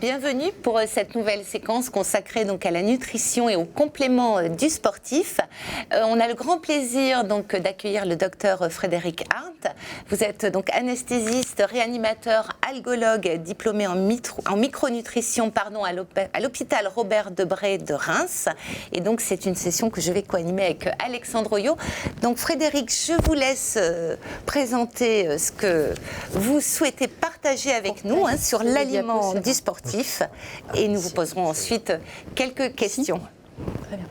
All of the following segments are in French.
bienvenue pour cette nouvelle séquence consacrée donc à la nutrition et aux compléments du sportif. On a le grand plaisir donc d'accueillir le docteur Frédéric Arndt. Vous êtes donc anesthésiste, réanimateur, algologue, diplômé en micronutrition à l'hôpital Robert Debré de Reims. Et donc c'est une session que je vais co-animer avec Alexandre Oyo. Donc Frédéric, je vous laisse présenter ce que vous souhaitez partager avec nous sur l'aliment du sportif et nous vous poserons ensuite quelques questions. Très bien.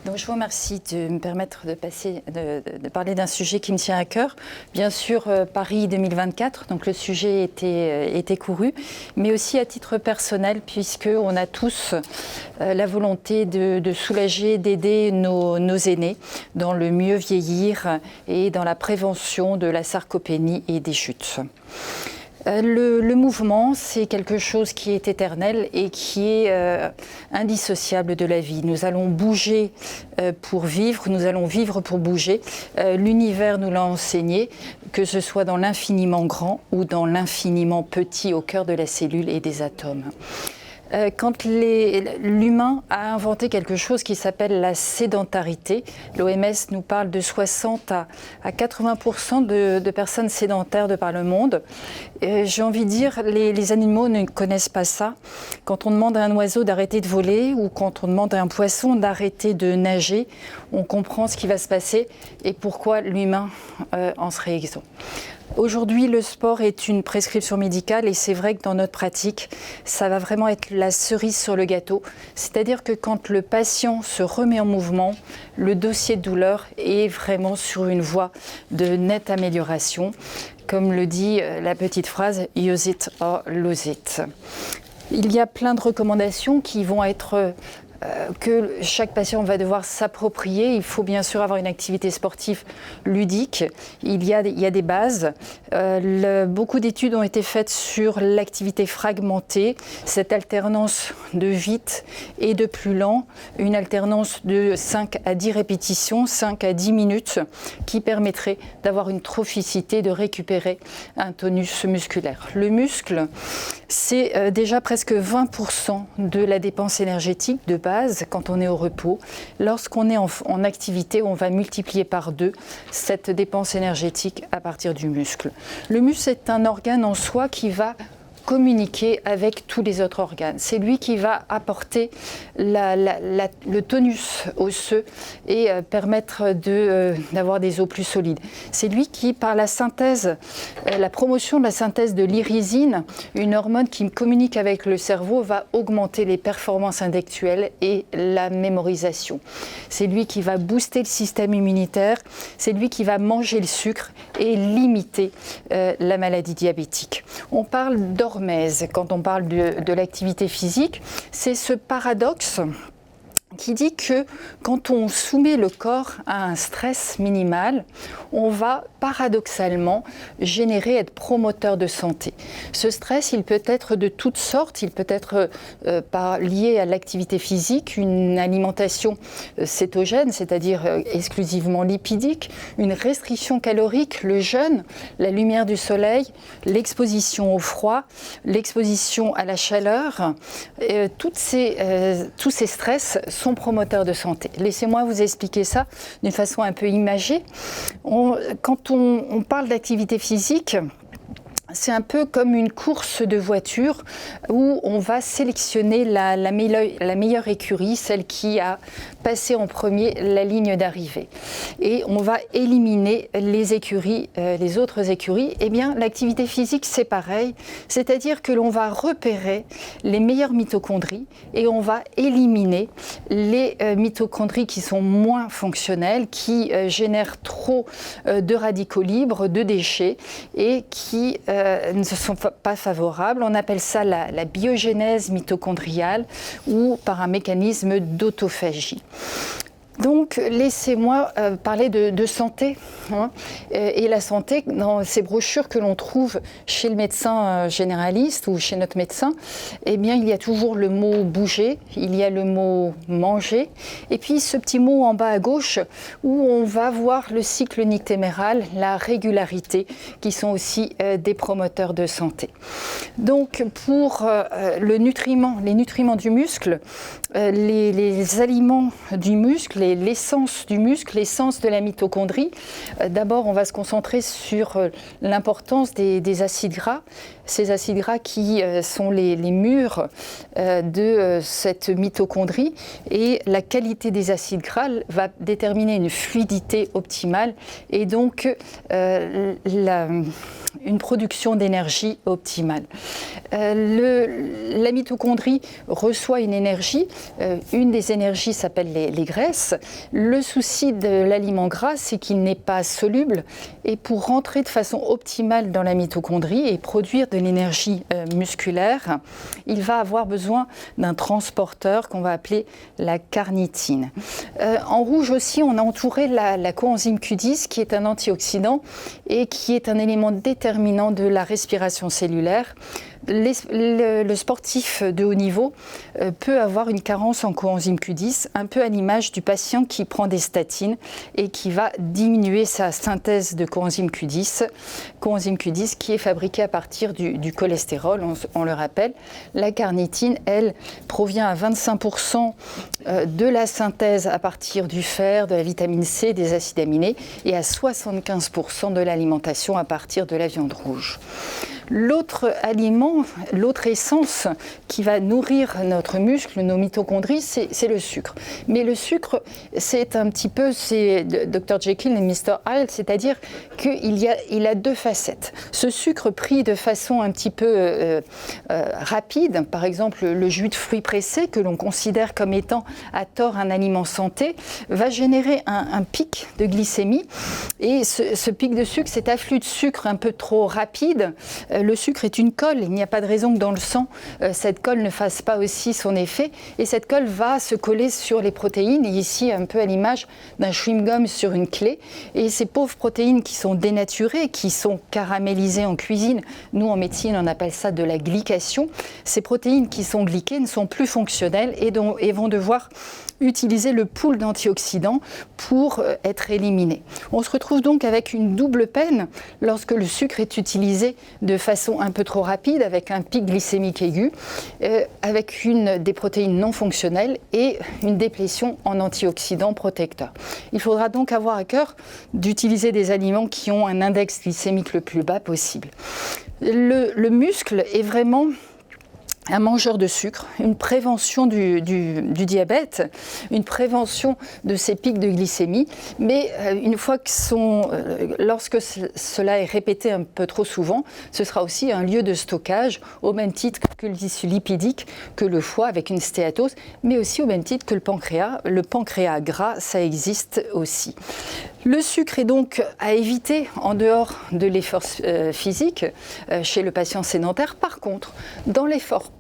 Donc, je vous remercie de me permettre de parler d'un sujet qui me tient à cœur. Bien sûr, Paris 2024, donc le sujet était couru, mais aussi à titre personnel, puisqu'on a tous la volonté de soulager, d'aider nos aînés dans le mieux vieillir et dans la prévention de la sarcopénie et des chutes. Le mouvement, c'est quelque chose qui est éternel et qui est indissociable de la vie. Nous allons bouger pour vivre, nous allons vivre pour bouger. L'univers nous l'a enseigné, que ce soit dans l'infiniment grand ou dans l'infiniment petit au cœur de la cellule et des atomes. Quand l'humain a inventé quelque chose qui s'appelle la sédentarité, l'OMS nous parle de 60 à 80% de personnes sédentaires de par le monde. J'ai envie de dire, les animaux ne connaissent pas ça. Quand on demande à un oiseau d'arrêter de voler ou quand on demande à un poisson d'arrêter de nager, on comprend ce qui va se passer et pourquoi l'humain en serait exempt. Aujourd'hui, le sport est une prescription médicale et c'est vrai que dans notre pratique, ça va vraiment être la cerise sur le gâteau. C'est-à-dire que quand le patient se remet en mouvement, le dossier de douleur est vraiment sur une voie de nette amélioration. Comme le dit la petite phrase « use it or lose it ». Il y a plein de recommandations qui vont être que chaque patient va devoir s'approprier. Il faut bien sûr avoir une activité sportive ludique. Il y a des bases. Beaucoup d'études ont été faites sur l'activité fragmentée, cette alternance de vite et de plus lent, une alternance de 5 à 10 répétitions, 5 à 10 minutes, qui permettrait d'avoir une trophicité, de récupérer un tonus musculaire. Le muscle, c'est déjà presque 20% de la dépense énergétique de base quand on est au repos. Lorsqu'on est en activité, on va multiplier par 2 cette dépense énergétique à partir du muscle. Le muscle est un organe en soi qui va communiquer avec tous les autres organes. C'est lui qui va apporter le tonus osseux et permettre d'avoir des os plus solides. C'est lui qui, par la synthèse, la promotion de la synthèse de l'irisine, une hormone qui communique avec le cerveau, va augmenter les performances intellectuelles et la mémorisation. C'est lui qui va booster le système immunitaire, c'est lui qui va manger le sucre et limiter la maladie diabétique. On parle d'hormones. Quand on parle de l'activité physique, c'est ce paradoxe qui dit que quand on soumet le corps à un stress minimal, on va paradoxalement être promoteur de santé. Ce stress, il peut être de toutes sortes, il peut être lié à l'activité physique, une alimentation cétogène, c'est-à-dire exclusivement lipidique, une restriction calorique, le jeûne, la lumière du soleil, l'exposition au froid, l'exposition à la chaleur, tous ces stress sont promoteurs de santé. Laissez-moi vous expliquer ça d'une façon un peu imagée. Quand on parle d'activité physique, c'est un peu comme une course de voiture où on va sélectionner la meilleure écurie, celle qui a passé en premier la ligne d'arrivée. Et on va éliminer les écuries, les autres écuries. Eh bien, l'activité physique, c'est pareil. C'est-à-dire que l'on va repérer les meilleures mitochondries et on va éliminer les mitochondries qui sont moins fonctionnelles, qui génèrent trop de radicaux libres, de déchets et qui ne sont pas favorables. On appelle ça la biogénèse mitochondriale ou par un mécanisme d'autophagie. Donc, laissez-moi parler de santé. Et la santé, dans ces brochures que l'on trouve chez le médecin généraliste ou chez notre médecin, eh bien, il y a toujours le mot bouger, il y a le mot manger, et puis ce petit mot en bas à gauche où on va voir le cycle nictéméral, la régularité, qui sont aussi des promoteurs de santé. Donc, pour les nutriments du muscle, les aliments du muscle, l'essence du muscle, l'essence de la mitochondrie. D'abord, on va se concentrer sur l'importance des acides gras. Ces acides gras qui sont les murs de cette mitochondrie, et la qualité des acides gras va déterminer une fluidité optimale et donc une production d'énergie optimale. La mitochondrie reçoit une énergie. Une des énergies s'appelle les graisses. Le souci de l'aliment gras, c'est qu'il n'est pas soluble. Et pour rentrer de façon optimale dans la mitochondrie et produire de l'énergie musculaire, il va avoir besoin d'un transporteur qu'on va appeler la carnitine. En rouge aussi, on a entouré la coenzyme Q10, qui est un antioxydant et qui est un élément déterminant de la respiration cellulaire. Le sportif de haut niveau peut avoir une carence en coenzyme Q10, un peu à l'image du patient qui prend des statines et qui va diminuer sa synthèse de coenzyme Q10 qui est fabriquée à partir du cholestérol, on le rappelle. La carnitine, elle, provient à 25% de la synthèse à partir du fer, de la vitamine C, des acides aminés, et à 75% de l'alimentation à partir de la viande rouge. L'autre aliment, l'autre essence qui va nourrir notre muscle, nos mitochondries, c'est le sucre. Mais le sucre, c'est un petit peu, c'est Dr Jekyll et Mr Hyde, c'est-à-dire qu'il a deux facettes. Ce sucre pris de façon un petit peu rapide, par exemple le jus de fruits pressés, que l'on considère comme étant à tort un aliment santé, va générer un pic de glycémie. Et ce pic de sucre, cet afflux de sucre un peu trop rapide, le sucre est une colle, il n'y a pas de raison que dans le sang, cette colle ne fasse pas aussi son effet, et cette colle va se coller sur les protéines, et ici un peu à l'image d'un chewing-gum sur une clé, et ces pauvres protéines qui sont dénaturées, qui sont caramélisées en cuisine, nous en médecine on appelle ça de la glycation, ces protéines qui sont glyquées ne sont plus fonctionnelles et vont devoir utiliser le pool d'antioxydants pour être éliminé. On se retrouve donc avec une double peine lorsque le sucre est utilisé de façon un peu trop rapide, avec un pic glycémique aigu, avec des protéines non fonctionnelles et une déplétion en antioxydants protecteurs. Il faudra donc avoir à cœur d'utiliser des aliments qui ont un index glycémique le plus bas possible. Le muscle est vraiment un mangeur de sucre, une prévention du diabète, une prévention de ces pics de glycémie, mais une fois lorsque cela est répété un peu trop souvent, ce sera aussi un lieu de stockage au même titre que le tissu lipidique, que le foie avec une stéatose, mais aussi au même titre que le pancréas. Le pancréas gras, ça existe aussi. Le sucre est donc à éviter en dehors de l'effort physique chez le patient sédentaire. Par contre,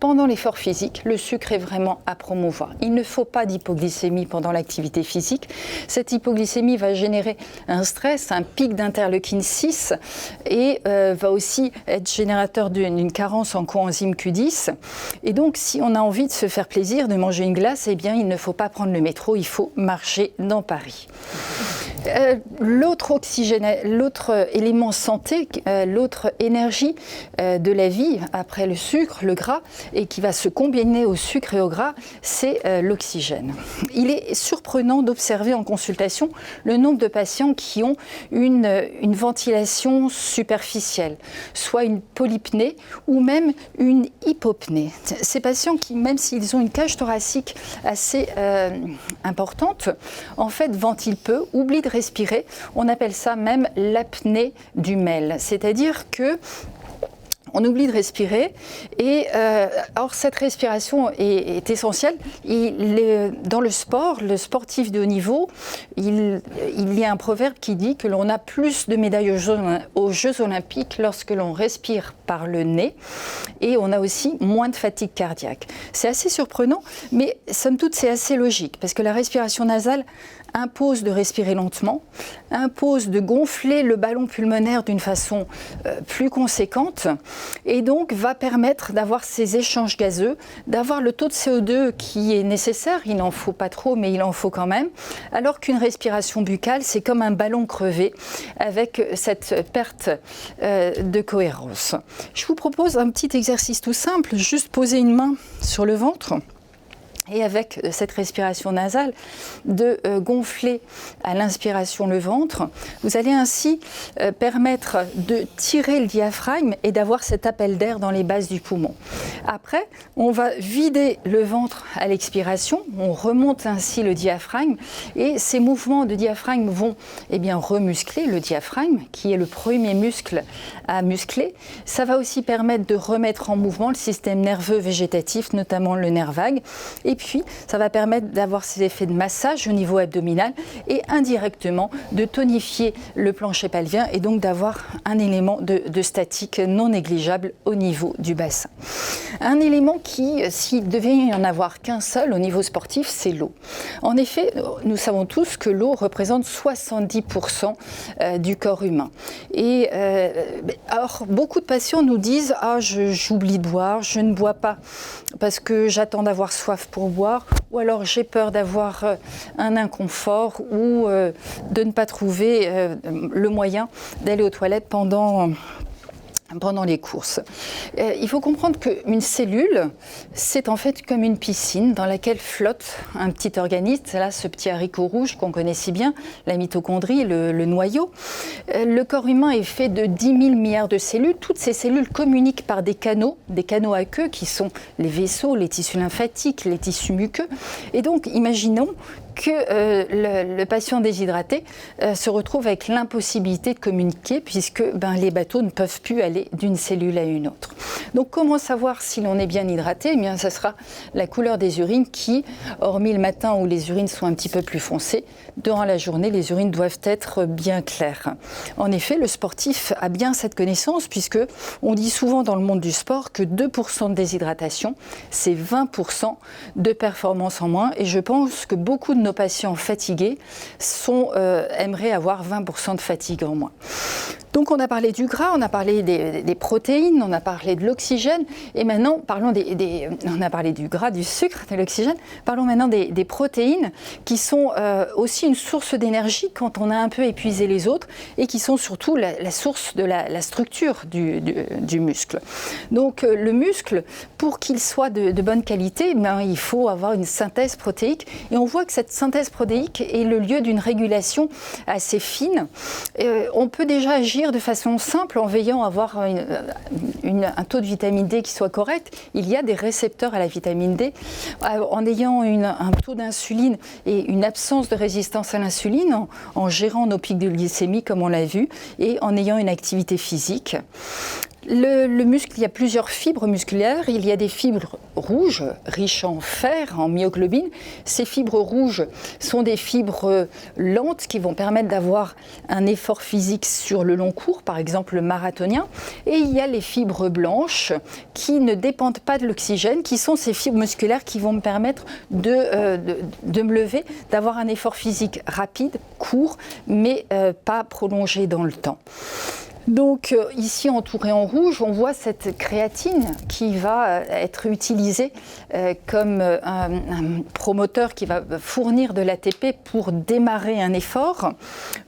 pendant l'effort physique, le sucre est vraiment à promouvoir. Il ne faut pas d'hypoglycémie pendant l'activité physique. Cette hypoglycémie va générer un stress, un pic d'interleukine 6 et va aussi être générateur d'une carence en coenzyme Q10. Et donc, si on a envie de se faire plaisir, de manger une glace, eh bien, il ne faut pas prendre le métro, il faut marcher dans Paris. L'autre élément santé, l'autre énergie de la vie après le sucre, le gras, et qui va se combiner au sucre et au gras, c'est l'oxygène. Il est surprenant d'observer en consultation le nombre de patients qui ont une ventilation superficielle, soit une polypnée ou même une hypopnée. Ces patients qui, même s'ils ont une cage thoracique assez importante, en fait ventilent peu, oublient de respirer. On appelle ça même l'apnée du MEL, c'est-à-dire que on oublie de respirer et or cette respiration est essentielle. Dans le sport, le sportif de haut niveau, il y a un proverbe qui dit que l'on a plus de médailles aux Jeux Olympiques lorsque l'on respire par le nez et on a aussi moins de fatigue cardiaque. C'est assez surprenant, mais somme toute c'est assez logique parce que la respiration nasale impose de respirer lentement, impose de gonfler le ballon pulmonaire d'une façon plus conséquente et donc va permettre d'avoir ces échanges gazeux, d'avoir le taux de CO2 qui est nécessaire, il n'en faut pas trop mais il en faut quand même, alors qu'une respiration buccale c'est comme un ballon crevé avec cette perte de cohérence. Je vous propose un petit exercice tout simple, juste poser une main sur le ventre. Et avec cette respiration nasale, de gonfler à l'inspiration le ventre, vous allez ainsi permettre de tirer le diaphragme et d'avoir cet appel d'air dans les bases du poumon. Après, on va vider le ventre à l'expiration, on remonte ainsi le diaphragme et ces mouvements de diaphragme vont remuscler le diaphragme, qui est le premier muscle à muscler. Ça va aussi permettre de remettre en mouvement le système nerveux végétatif, notamment le nerf vague. Et puis, ça va permettre d'avoir ces effets de massage au niveau abdominal et indirectement de tonifier le plancher pelvien et donc d'avoir un élément de statique non négligeable au niveau du bassin. Un élément qui, s'il devait y en avoir qu'un seul au niveau sportif, c'est l'eau. En effet, nous savons tous que l'eau représente 70% du corps humain. Et alors, beaucoup de patients nous disent « Ah, j'oublie de boire, je ne bois pas parce que j'attends d'avoir soif pour boire, ou alors j'ai peur d'avoir un inconfort ou de ne pas trouver le moyen d'aller aux toilettes pendant les courses. Il faut comprendre qu'une cellule, c'est en fait comme une piscine dans laquelle flotte un petit organisme, là, ce petit haricot rouge qu'on connaît si bien, la mitochondrie, le noyau. Le corps humain est fait de 10 000 milliards de cellules. Toutes ces cellules communiquent par des canaux aqueux qui sont les vaisseaux, les tissus lymphatiques, les tissus muqueux. Et donc, imaginons que le patient déshydraté se retrouve avec l'impossibilité de communiquer puisque les bateaux ne peuvent plus aller d'une cellule à une autre. Donc comment savoir si l'on est bien hydraté ? Eh bien, ça sera la couleur des urines qui, hormis le matin où les urines sont un petit peu plus foncées, durant la journée, les urines doivent être bien claires. En effet, le sportif a bien cette connaissance puisque on dit souvent dans le monde du sport que 2% de déshydratation, c'est 20% de performance en moins et je pense que beaucoup de nos patients fatigués aimeraient avoir 20% de fatigue en moins. Donc on a parlé du gras, on a parlé des protéines, on a parlé de l'oxygène et maintenant parlons on a parlé du gras, du sucre, de l'oxygène, parlons maintenant des protéines qui sont aussi une source d'énergie quand on a un peu épuisé les autres et qui sont surtout la source de la structure du muscle. Donc le muscle, pour qu'il soit de bonne qualité, il faut avoir une synthèse protéique et on voit que cette synthèse protéique est le lieu d'une régulation assez fine. On peut déjà agir de façon simple en veillant à avoir un taux de vitamine D qui soit correct. Il y a des récepteurs à la vitamine D. En ayant un taux d'insuline et une absence de résistance à l'insuline, en gérant nos pics de glycémie comme on l'a vu, et en ayant une activité physique. Le muscle, il y a plusieurs fibres musculaires. Il y a des fibres rouges, riches en fer, en myoglobine. Ces fibres rouges sont des fibres lentes qui vont permettre d'avoir un effort physique sur le long cours, par exemple le marathonien. Et il y a les fibres blanches qui ne dépendent pas de l'oxygène, qui sont ces fibres musculaires qui vont me permettre de me lever, d'avoir un effort physique rapide, court, mais pas prolongé dans le temps. Donc ici entouré en rouge, on voit cette créatine qui va être utilisée comme un promoteur qui va fournir de l'ATP pour démarrer un effort.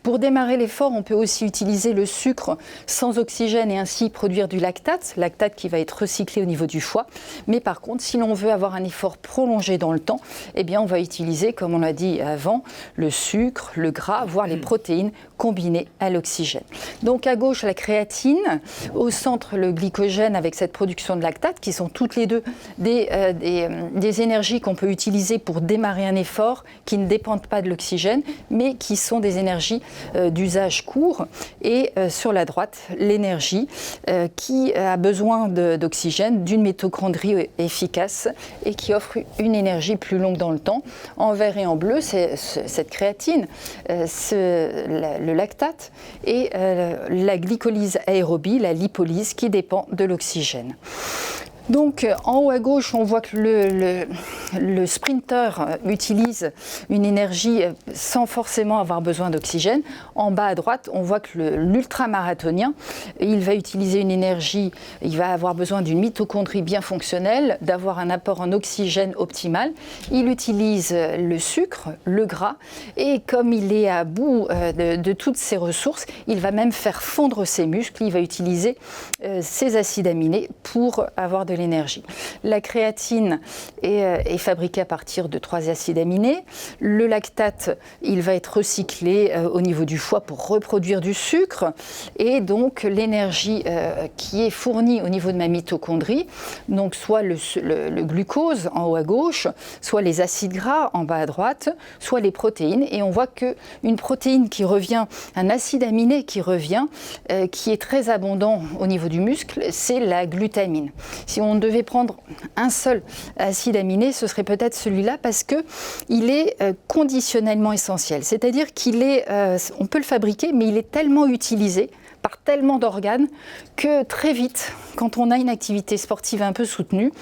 Pour démarrer l'effort, on peut aussi utiliser le sucre sans oxygène et ainsi produire du lactate qui va être recyclé au niveau du foie. Mais par contre, si l'on veut avoir un effort prolongé dans le temps, eh bien on va utiliser, comme on l'a dit avant, le sucre, le gras, voire les protéines combinées à l'oxygène. Donc à gauche, la créatine, au centre le glycogène avec cette production de lactate, qui sont toutes les deux des énergies qu'on peut utiliser pour démarrer un effort, qui ne dépendent pas de l'oxygène, mais qui sont des énergies d'usage court. Et sur la droite, l'énergie qui a besoin d'oxygène, d'une mitochondrie efficace et qui offre une énergie plus longue dans le temps. En vert et en bleu, c'est cette créatine, le lactate et la glycolyse aérobie, la lipolyse, qui dépend de l'oxygène. Donc en haut à gauche, on voit que le sprinter utilise une énergie sans forcément avoir besoin d'oxygène. En bas à droite, on voit que l'ultramarathonien, il va utiliser une énergie, il va avoir besoin d'une mitochondrie bien fonctionnelle, d'avoir un apport en oxygène optimal. Il utilise le sucre, le gras, et comme il est à bout de toutes ses ressources, il va même faire fondre ses muscles. Il va utiliser ses acides aminés pour avoir de l'énergie. La créatine est fabriquée à partir de 3 acides aminés. Le lactate, il va être recyclé au niveau du foie pour reproduire du sucre. Et donc l'énergie qui est fournie au niveau de ma mitochondrie, donc soit le glucose en haut à gauche, soit les acides gras en bas à droite, soit les protéines. Et on voit qu'une protéine qui revient, un acide aminé qui revient, qui est très abondant au niveau du muscle, c'est la glutamine. Si on devait prendre un seul acide aminé, ce serait peut-être celui-là parce qu'il est conditionnellement essentiel. C'est-à-dire qu'il est, on peut le fabriquer, mais il est tellement utilisé par tellement d'organes que très vite, quand on a une activité sportive un peu soutenue,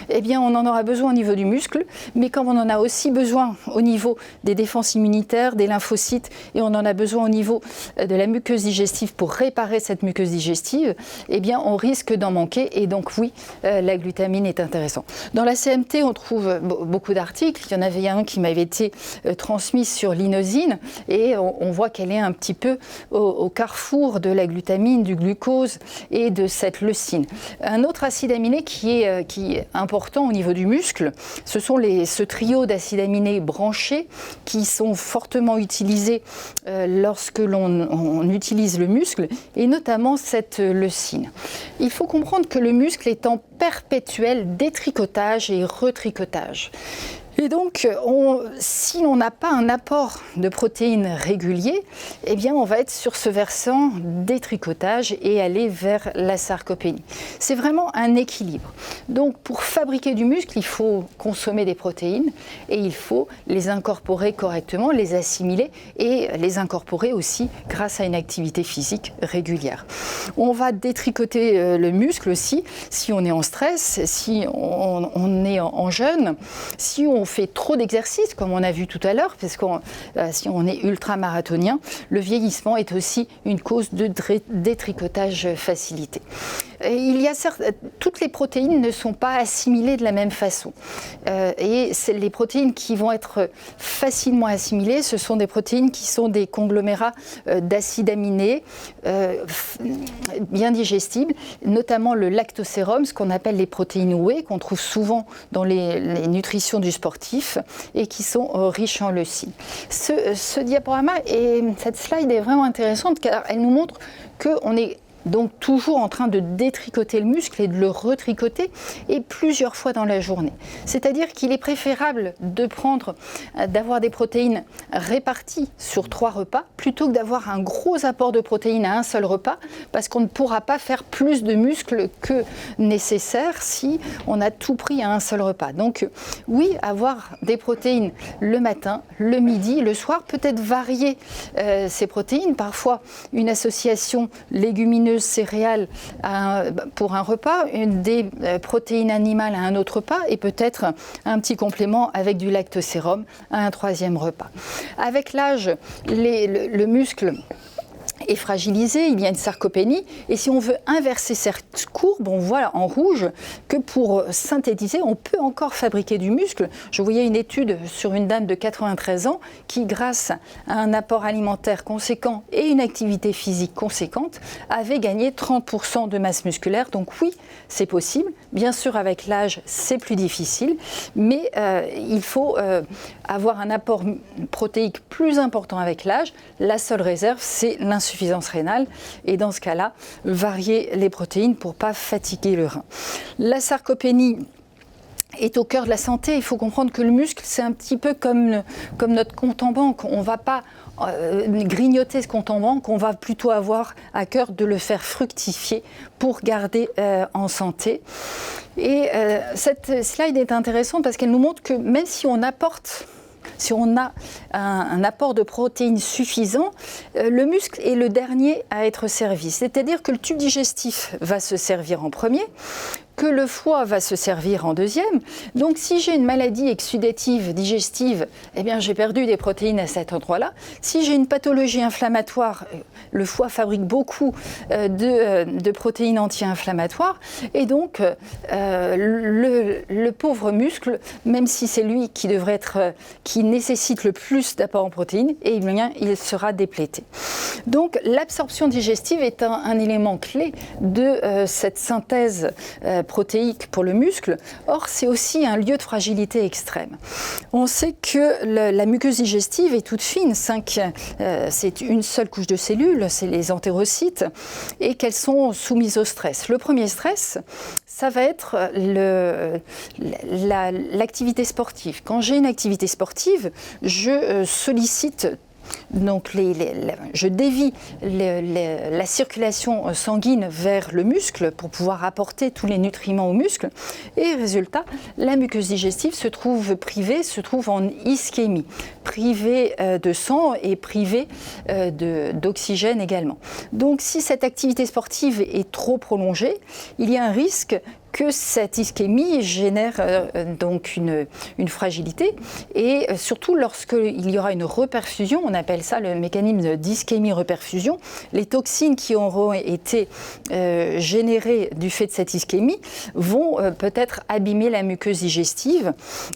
eh bien on en aura besoin au niveau du muscle, mais comme on en a aussi besoin au niveau des défenses immunitaires, des lymphocytes, et on en a besoin au niveau de la muqueuse digestive pour réparer cette muqueuse digestive, eh bien on risque d'en manquer, et donc oui, la glutamine est intéressante. Dans la CMT, on trouve beaucoup d'articles. Il y en avait un qui m'avait été transmis sur l'inosine, et on voit qu'elle est un petit peu au carrefour de la glutamine, du glucose et de cette leucine. Un autre acide aminé qui est important au niveau du muscle, ce sont ce trio d'acides aminés branchés qui sont fortement utilisés lorsque l'on utilise le muscle, et notamment cette leucine. Il faut comprendre que le muscle est en perpétuel détricotage et retricotage. Et donc, si on n'a pas un apport de protéines régulier, eh bien, on va être sur ce versant détricotage et aller vers la sarcopénie. C'est vraiment un équilibre. Donc, pour fabriquer du muscle, il faut consommer des protéines et il faut les incorporer correctement, les assimiler et les incorporer aussi grâce à une activité physique régulière. On va détricoter le muscle aussi si on est en stress, si on est en jeûne, si on fait trop d'exercices, comme on a vu tout à l'heure, parce que si on est ultramarathonien, le vieillissement est aussi une cause de détricotage facilité. Et toutes les protéines ne sont pas assimilées de la même façon. Et les protéines qui vont être facilement assimilées, ce sont des protéines qui sont des conglomérats d'acides aminés bien digestibles, notamment le lactosérum, ce qu'on appelle les protéines whey, qu'on trouve souvent dans les nutritions du sportif et qui sont riches en leucine. Ce diaporama et cette slide est vraiment intéressante car elle nous montre qu'on est donc toujours en train de détricoter le muscle et de le retricoter, et plusieurs fois dans la journée. C'est-à-dire qu'il est préférable d'avoir des protéines réparties sur 3 repas plutôt que d'avoir un gros apport de protéines à un seul repas, parce qu'on ne pourra pas faire plus de muscles que nécessaire si on a tout pris à un seul repas. Donc oui, avoir des protéines le matin, le midi, le soir, peut-être varier ces protéines, parfois une association légumineuse céréales pour un repas, des protéines animales à un autre repas, et peut-être un petit complément avec du lactosérum à un 3e repas. Avec l'âge, le muscle est fragilisé, il y a une sarcopénie, et si on veut inverser cette courbe, on voit en rouge que pour synthétiser, on peut encore fabriquer du muscle. Je voyais une étude sur une dame de 93 ans qui, grâce à un apport alimentaire conséquent et une activité physique conséquente, avait gagné 30% de masse musculaire. Donc oui, c'est possible. Bien sûr, avec l'âge, c'est plus difficile, mais il faut avoir un apport protéique plus important avec l'âge. La seule réserve, c'est l'insuffisance insuffisance rénale et dans ce cas-là, varier les protéines pour ne pas fatiguer le rein. La sarcopénie est au cœur de la santé. Il faut comprendre que le muscle, c'est un petit peu comme notre compte en banque. On ne va pas grignoter ce compte en banque, on va plutôt avoir à cœur de le faire fructifier pour garder en santé. Et cette slide est intéressante parce qu'elle nous montre que même si on a un apport de protéines suffisant, le muscle est le dernier à être servi. C'est-à-dire que le tube digestif va se servir en premier, que le foie va se servir en deuxième. Donc si j'ai une maladie exsudative digestive, eh bien j'ai perdu des protéines à cet endroit-là. Si j'ai une pathologie inflammatoire, le foie fabrique beaucoup de protéines anti-inflammatoires et donc le pauvre muscle, même si c'est lui qui nécessite le plus d'apport en protéines, eh bien il sera déplété. Donc l'absorption digestive est un élément clé de cette synthèse protéique pour le muscle. Or, c'est aussi un lieu de fragilité extrême. On sait que la muqueuse digestive est toute fine, c'est une seule couche de cellules, c'est les entérocytes, et qu'elles sont soumises au stress. Le premier stress, ça va être l'activité sportive. Quand j'ai une activité sportive, je sollicite donc je dévie la circulation sanguine vers le muscle pour pouvoir apporter tous les nutriments au muscle et résultat, la muqueuse digestive se trouve en ischémie, privée de sang et privée d'oxygène également. Donc si cette activité sportive est trop prolongée, il y a un risque que cette ischémie génère donc une fragilité et surtout lorsqu'il y aura une reperfusion, on appelle ça le mécanisme d'ischémie-reperfusion, les toxines qui auront été générées du fait de cette ischémie vont peut-être abîmer la muqueuse digestive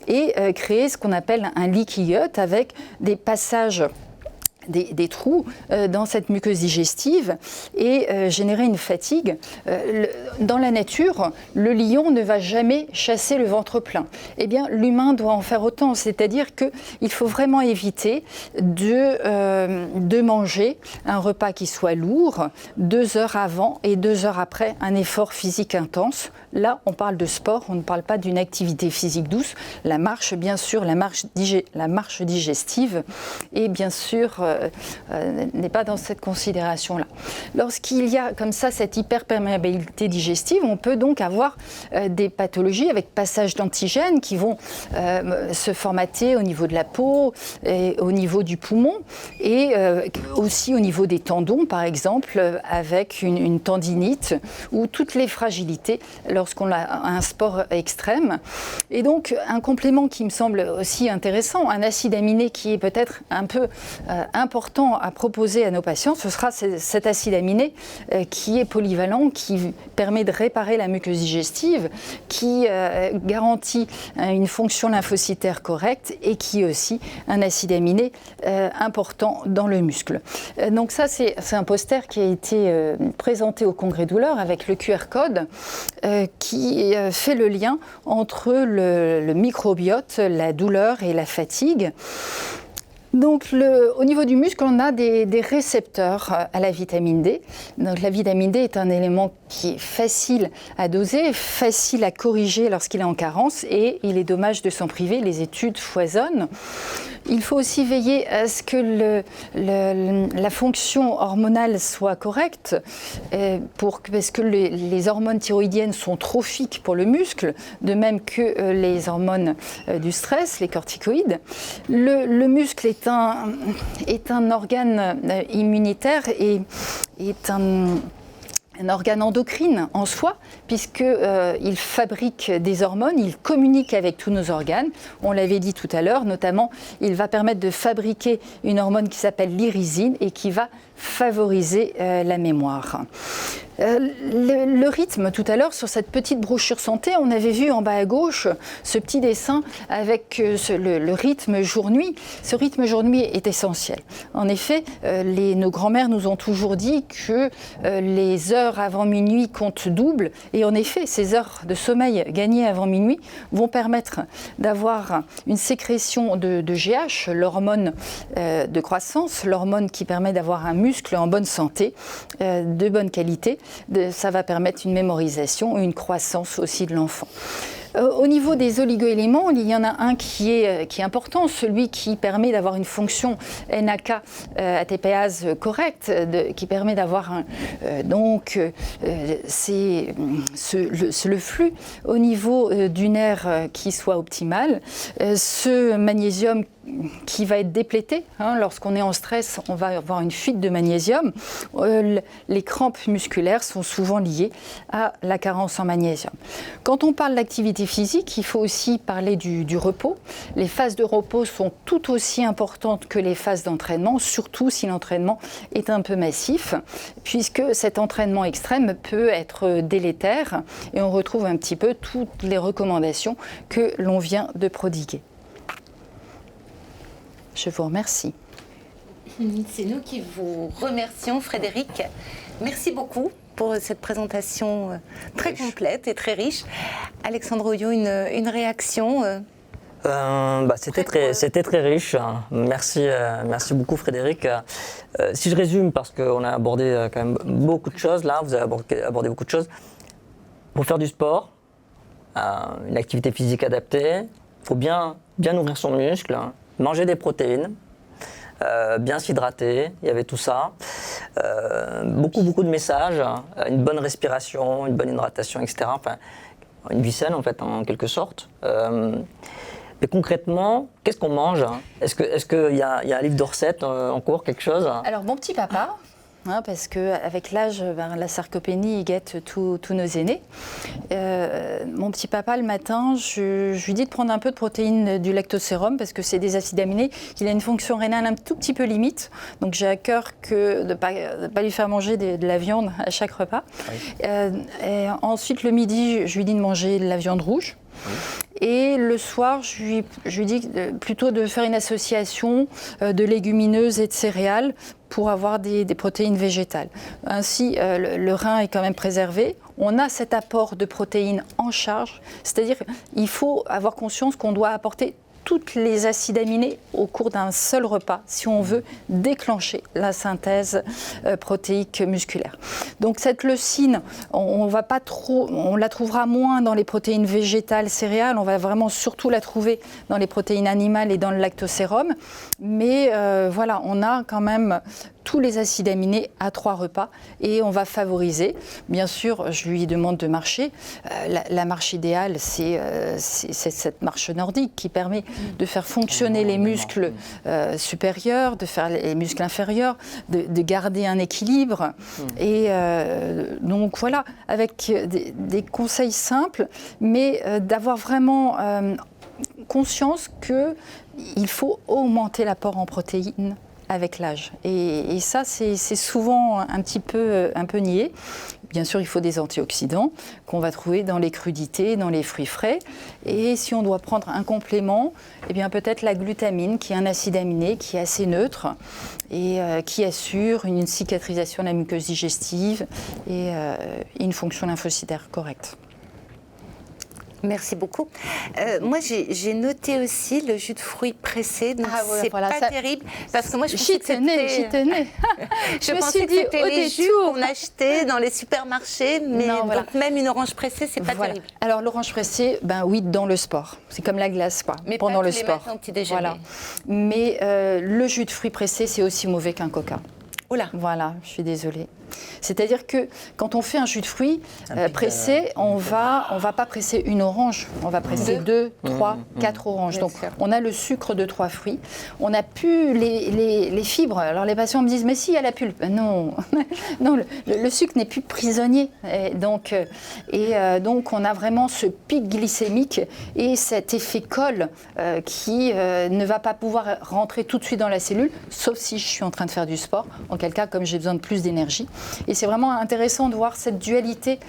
et créer ce qu'on appelle un leaky gut avec des passages des trous dans cette muqueuse digestive et générer une fatigue. Dans la nature, le lion ne va jamais chasser le ventre plein. Eh bien, l'humain doit en faire autant, c'est-à-dire qu'il faut vraiment éviter de manger un repas qui soit lourd 2 heures avant et 2 heures après un effort physique intense. Là, on parle de sport, on ne parle pas d'une activité physique douce. La marche, bien sûr, la marche digestive et bien sûr n'est pas dans cette considération-là. Lorsqu'il y a comme ça cette hyperperméabilité digestive, on peut donc avoir des pathologies avec passage d'antigènes qui vont se formater au niveau de la peau, et au niveau du poumon et aussi au niveau des tendons, par exemple, avec une tendinite ou toutes les fragilités lorsqu'on a un sport extrême. Et donc, un complément qui me semble aussi intéressant, un acide aminé qui est peut-être un peu important à proposer à nos patients, ce sera cet acide aminé qui est polyvalent, qui permet de réparer la muqueuse digestive, qui garantit une fonction lymphocytaire correcte et qui est aussi un acide aminé important dans le muscle. Donc ça, c'est un poster qui a été présenté au Congrès Douleur avec le QR code qui fait le lien entre le microbiote, la douleur et la fatigue. Donc, au niveau du muscle, on a des récepteurs à la vitamine D. Donc, la vitamine D est un élément qui est facile à doser, facile à corriger lorsqu'il est en carence et il est dommage de s'en priver, les études foisonnent. Il faut aussi veiller à ce que la fonction hormonale soit correcte parce que les hormones thyroïdiennes sont trophiques pour le muscle, de même que les hormones du stress, les corticoïdes. Le muscle est un organe immunitaire et est un organe endocrine en soi, puisqu'il fabrique des hormones, il communique avec tous nos organes. On l'avait dit tout à l'heure, notamment, il va permettre de fabriquer une hormone qui s'appelle l'irisine et qui va favoriser la mémoire. Le rythme, tout à l'heure, sur cette petite brochure santé, on avait vu en bas à gauche ce petit dessin avec le rythme jour-nuit. Ce rythme jour-nuit est essentiel. En effet, nos grands-mères nous ont toujours dit que les heures avant minuit comptent double. Et en effet, ces heures de sommeil gagnées avant minuit vont permettre d'avoir une sécrétion de GH, l'hormone de croissance, l'hormone qui permet d'avoir un muscle muscles en bonne santé, de bonne qualité. Ça va permettre une mémorisation et une croissance aussi de l'enfant. Au niveau des oligoéléments, il y en a un qui est important, celui qui permet d'avoir une fonction NAK ATPase correcte, qui permet d'avoir c'est le flux au niveau du nerf qui soit optimal. Ce magnésium qui va être déplété. Lorsqu'on est en stress, on va avoir une fuite de magnésium. Les crampes musculaires sont souvent liées à la carence en magnésium. Quand on parle d'activité physique, il faut aussi parler du repos. Les phases de repos sont tout aussi importantes que les phases d'entraînement, surtout si l'entraînement est un peu massif, puisque cet entraînement extrême peut être délétère et on retrouve un petit peu toutes les recommandations que l'on vient de prodiguer. Je vous remercie. C'est nous qui vous remercions, Frédéric. Merci beaucoup pour cette présentation très complète et très riche. Alexandre Oyo, une réaction C'était très riche. Merci beaucoup, Frédéric. Si je résume, parce qu'on a abordé quand même beaucoup de choses là, vous avez abordé beaucoup de choses. Pour faire du sport, une activité physique adaptée, il faut bien nourrir son muscle. Manger des protéines, bien s'hydrater, il y avait tout ça. Beaucoup de messages, une bonne respiration, une bonne hydratation, etc. Enfin, une vie saine en fait, en quelque sorte. Mais concrètement, qu'est-ce qu'on mange? Est-ce qu'il y a un livre de recettes en cours, quelque chose? Alors, mon petit papa, parce qu'avec l'âge, la sarcopénie guette tous nos aînés. Mon petit papa, le matin, je lui dis de prendre un peu de protéines du lactosérum parce que c'est des acides aminés. Il a une fonction rénale un tout petit peu limite. Donc j'ai à cœur de ne pas lui faire manger de la viande à chaque repas. Oui. Et ensuite, le midi, je lui dis de manger de la viande rouge. Oui. Et le soir, je lui dis plutôt de faire une association de légumineuses et de céréales pour avoir des protéines végétales. Ainsi, le rein est quand même préservé. On a cet apport de protéines en charge, c'est-à-dire qu'il faut avoir conscience qu'on doit apporter toutes les acides aminés au cours d'un seul repas si on veut déclencher la synthèse protéique musculaire. Donc cette leucine, on la trouvera moins dans les protéines végétales, céréales, on va vraiment surtout la trouver dans les protéines animales et dans le lactosérum. Mais voilà, on a quand même tous les acides aminés à 3 repas et on va favoriser. Bien sûr, je lui demande de marcher. La marche idéale, c'est cette marche nordique qui permet de faire fonctionner les muscles supérieurs, de faire les muscles inférieurs, de garder un équilibre. Et donc voilà, avec des conseils simples, mais d'avoir vraiment conscience qu'il faut augmenter l'apport en protéines avec l'âge. Et ça, c'est souvent un peu nié. Bien sûr, il faut des antioxydants qu'on va trouver dans les crudités, dans les fruits frais. Et si on doit prendre un complément, eh bien peut-être la glutamine, qui est un acide aminé, qui est assez neutre et qui assure une cicatrisation de la muqueuse digestive et une fonction lymphocytaire correcte. Merci beaucoup. Moi, j'ai noté aussi le jus de fruits pressé, donc c'est pas terrible, parce que moi, je pensais que c'était... J'y tenais. Je pensais que c'était les jus qu'on achetait dans les supermarchés, mais non, voilà. Donc même une orange pressée, c'est pas terrible. Alors l'orange pressée, oui, dans le sport. C'est comme la glace, quoi, mais pendant pas le sport. Au petit déjeuner. Voilà. Mais le jus de fruits pressé, c'est aussi mauvais qu'un coca. Oula. Voilà, je suis désolée. C'est-à-dire que quand on fait un jus de fruits pressé, on va pas presser une orange, on va presser 2, 3, 4 oranges. Donc on a le sucre de 3 fruits, on n'a plus les fibres. Alors les patients me disent mais si, il y a la pulpe. Non, non, le sucre n'est plus prisonnier. Et donc on a vraiment ce pic glycémique et cet effet colle qui ne va pas pouvoir rentrer tout de suite dans la cellule, sauf si je suis en train de faire du sport, en quel cas comme j'ai besoin de plus d'énergie. Et c'est vraiment intéressant de voir cette dualité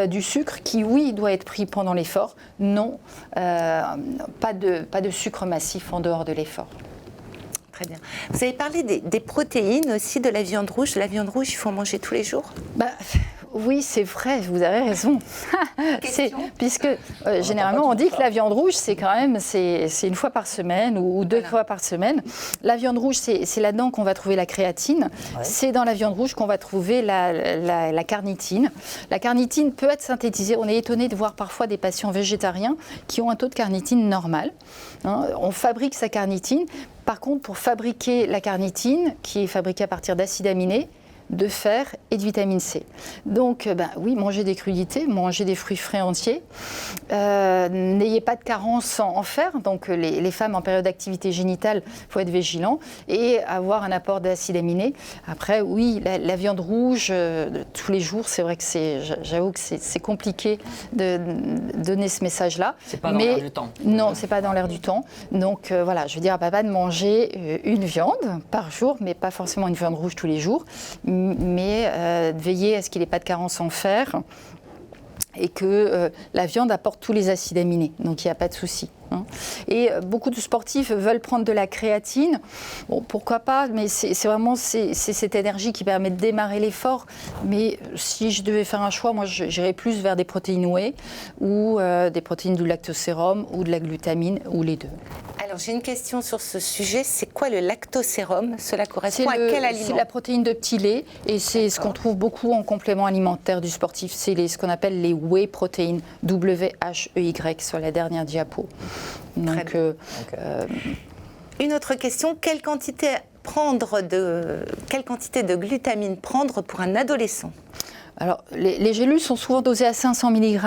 du sucre qui, oui, doit être pris pendant l'effort. Non, pas de sucre massif en dehors de l'effort. Très bien. Vous avez parlé des protéines aussi, de la viande rouge. La viande rouge, il faut en manger tous les jours? Oui, c'est vrai, vous avez raison. Puisque généralement on dit que la viande rouge, c'est quand même c'est une fois par semaine ou deux fois par semaine. La viande rouge, c'est là-dedans qu'on va trouver la créatine. Ouais. C'est dans la viande rouge qu'on va trouver la carnitine. La carnitine peut être synthétisée. On est étonné de voir parfois des patients végétariens qui ont un taux de carnitine normal. Hein, on fabrique sa carnitine. Par contre, pour fabriquer la carnitine, qui est fabriquée à partir d'acides aminés, de fer et de vitamine C. Donc, oui, mangez des crudités, mangez des fruits frais entiers. N'ayez pas de carence en fer. Donc, les femmes en période d'activité génitale, il faut être vigilant et avoir un apport d'acides aminés. Après, oui, la viande rouge, tous les jours, c'est vrai que j'avoue que c'est compliqué de donner ce message-là. C'est pas dans l'air du temps. Non, c'est pas dans l'air du temps. Donc, voilà, je veux dire à papa de manger une viande par jour, mais pas forcément une viande rouge tous les jours. Mais veiller à ce qu'il n'ait pas de carence en fer et que la viande apporte tous les acides aminés, donc il n'y a pas de souci. Hein. Et beaucoup de sportifs veulent prendre de la créatine, bon, pourquoi pas, mais c'est vraiment cette énergie qui permet de démarrer l'effort. Mais si je devais faire un choix, moi j'irais plus vers des protéines whey ou des protéines du lactosérum ou de la glutamine ou les deux. Alors j'ai une question sur ce sujet, c'est quoi le lactosérum? Cela correspond à quel aliment? C'est la protéine de petit lait et c'est ce qu'on trouve beaucoup en complément alimentaire du sportif. C'est ce qu'on appelle les whey protéines, W-H-E-Y sur la dernière diapo. Donc, une autre question, quelle quantité de glutamine prendre pour un adolescent? Alors, les gélules sont souvent dosées à 500 mg.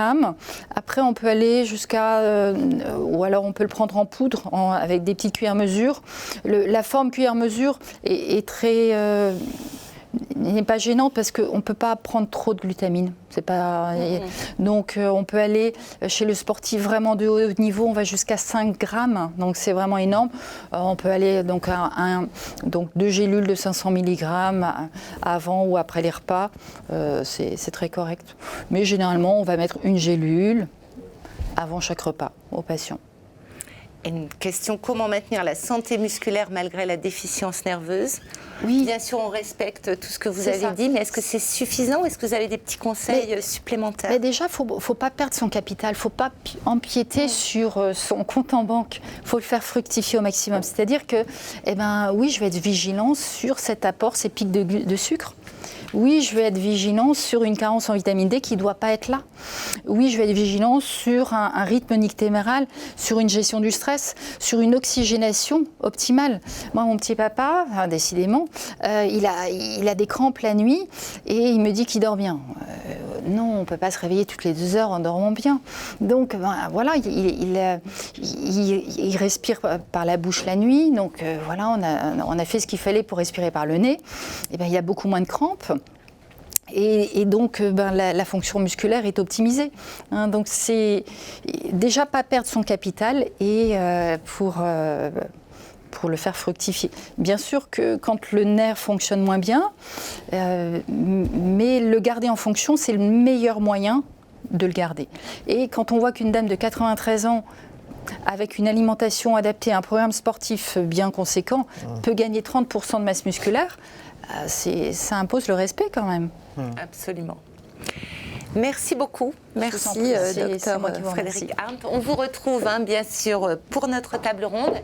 Après, on peut aller jusqu'à... ou alors, on peut le prendre en poudre avec des petites cuillères mesure. La forme cuillère mesure est très... n'est pas gênante parce qu'on ne peut pas prendre trop de glutamine. C'est pas... Donc, on peut aller chez le sportif vraiment de haut niveau, on va jusqu'à 5 grammes, donc c'est vraiment énorme. On peut aller donc donc 2 gélules de 500 mg avant ou après les repas, c'est très correct. Mais généralement, on va mettre une gélule avant chaque repas aux patients. Une question, comment maintenir la santé musculaire malgré la déficience nerveuse? Oui. Bien sûr, on respecte tout ce que vous avez dit, mais est-ce que c'est suffisant? Est-ce que vous avez des petits conseils supplémentaires? Mais déjà, il ne faut pas perdre son capital, il ne faut pas empiéter sur son compte en banque. Il faut le faire fructifier au maximum. C'est-à-dire que, oui, je vais être vigilant sur cet apport, ces pics de sucre. Oui, je vais être vigilant sur une carence en vitamine D qui ne doit pas être là. Oui, je vais être vigilant sur un rythme nictéméral, sur une gestion du stress, sur une oxygénation optimale. Moi, mon petit papa, décidément, il a des crampes la nuit et il me dit qu'il dort bien. Non, on ne peut pas se réveiller toutes les 2 heures en dormant bien. Donc, voilà, il respire par la bouche la nuit. Donc, voilà, on a fait ce qu'il fallait pour respirer par le nez. Et il y a beaucoup moins de crampes. Et donc, la fonction musculaire est optimisée. Hein, donc, c'est déjà pas perdre son capital et pour le faire fructifier. Bien sûr que quand le nerf fonctionne moins bien, mais le garder en fonction, c'est le meilleur moyen de le garder. Et quand on voit qu'une dame de 93 ans, avec une alimentation adaptée à un programme sportif bien conséquent, peut gagner 30% de masse musculaire, ça impose le respect quand même. Absolument. Merci beaucoup. Merci, docteur Frédéric Arndt. On vous retrouve, bien sûr, pour notre table ronde.